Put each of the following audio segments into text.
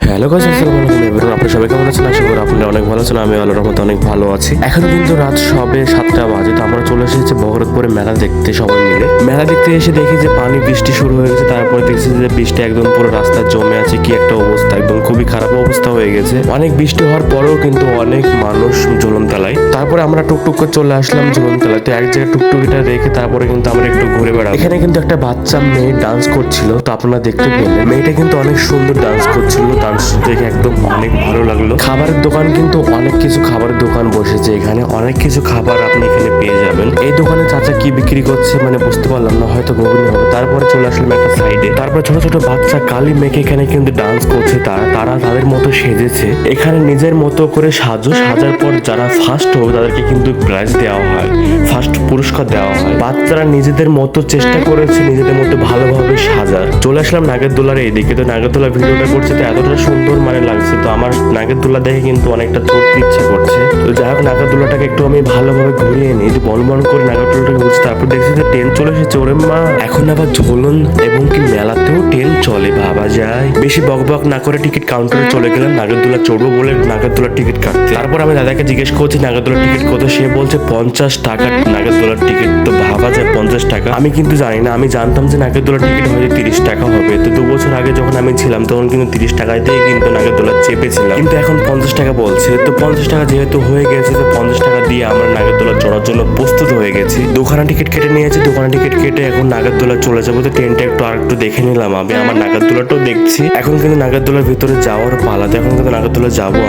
Hello guys, আসসালামু আলাইকুম everyone. আপনারা সবাই কেমন আছেন? আশা করি আপনারা অনেক ভালো আছেন। আমি আল্লাহর রহমতে অনেক ভালো আছি। এখন কিন্তু রাত সবে 7টা বাজে। তো আমরা চলে এসেছি বহরতপুরে মেলা দেখতে সবাই মিলে। মেলা দেখতে এসে দেখি যে পানি বৃষ্টি শুরু হয়ে গেছে। তারপরে দেখছি যে বৃষ্টি একদম পুরো রাস্তা জমে আছে। কি একটা অবস্থা, একদম খুবই খারাপ অবস্থা হয়ে গেছে। অনেক বৃষ্টি হওয়ার পরেও কিন্তু অনেক মানুষ ঝুলন তলায়। তারপরে আমরা টুকটুক করে চলে আসলাম ঝুলন তলায়। তো এক জায়গায় টুকটুকিটা রেখে তারপরে কিন্তু আমরা একটু ঘুরে বেড়াবো। এখানে কিন্তু একটা বাচ্চা মেয়ে ডান্স করছিল। তো আপনারা দেখতে পেলেন মেয়েটা কিন্তু অনেক সুন্দর ডান্স করছিল। ডান্স দেখে একদম অনেক ভালো লাগলো। খাবারের দোকান কিন্তু অনেক কিছু খাবারের দোকান বসেছে এখানে। অনেক কিছু খাবার আপনি এখানে পেয়ে যাবেন। এই দোকানে চাচা কি বিক্রি করছে মানে বুঝতে পারলাম না, হয়তো ঘুগনি হবে। তারপরে চলে আসলাম একটা সাইডে। তারপর ছোট ছোট বাচ্চা কালি মেখে এখানে কিন্তু ডান্স করছে। তারা তাদের মতো সেজেছে। এখানে নিজের মতো করে সাজার পর যারা ফার্স্ট হবে তাদেরকে কিন্তু প্রাইজ দেওয়া হয়, ফার্স্ট পুরস্কার দেওয়া হয়। বাচ্চারা নিজেদের মতো চেষ্টা করেছে নিজেদের মতো ভালোভাবে সাজার। চলে আসলাম নাগেরদোলার এইদিকে। তো নাগেরদোলার ভিডিওটা করছে, তো এতটা সুন্দর মানে লাগছে। তো আমার নাগেরদোলা দেখে কিন্তু অনেকটা চড়তে ইচ্ছা করছে। তো যাই হোক, নাগেরদোলাটাকে একটু আমি ভালোভাবে ঘুরিয়ে নিই, যে বন করে নাগেরদোলাটাকে ঘুরছি। তারপর দেখছি যে ট্রেন চলে এসেছে। ওরে মা, এখন আবার ঝোলন এবং কি মেলাতেও ট্রেন চলে, ভাবা যায়। বেশি বক না করে টিকিট কাউন্টারে চলে গেলাম নাগেরদোলা চড়বো বলে নাগেরদোলার টিকিট কাটতে। তারপর আমি দাদাকে জিজ্ঞেস করছি নাগেরদোলার টিকিট কত। সে বলছে 50 টাকা নাগেরদোলার টিকিট। তো ভাবা যায় 50 টাকা। আমি কিন্তু জানি না, আমি জানতাম যে নাগেরদোলার টিকিট হয়তো 30 টাকা হবে। তো 2 বছর আগে যখন আমি ছিলাম তখন কিন্তু 30 টাকাতেই কিন্তু নাগেরদোলা চেপেছিলাম, কিন্তু এখন 50 টাকা বলছে। তো 50 টাকা যেহেতু হয়ে গেছে, তো 50 টাকা দিয়ে আমরা নাগেরদোলা চড়ার জন্য প্রস্তুত হয়ে গেছি। দোকানে টিকিট কেটে নিয়েছি, দোকানে টিকিট কেটে এখন নাগেরদোলা চলে যাবো। তো ট্রেনটা একটু দেখে নিলাম। আমি আমার নাগেরদোলাটাও দেখছি। এখন কিন্তু নাগেরদোলার ভিতরে যাওয়ার পালাতে, এখন কিন্তু নাগেরদোলা যাবো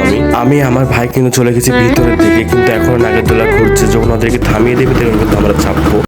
আমি আমার ভাই কিন্তু চলে গেছি ভিতরের দিকে। কিন্তু এখন নাগেরদোলা ঘুরছে, যখন ওদেরকে থামিয়ে দেবে তখন কিন্তু আমরা চাপবো।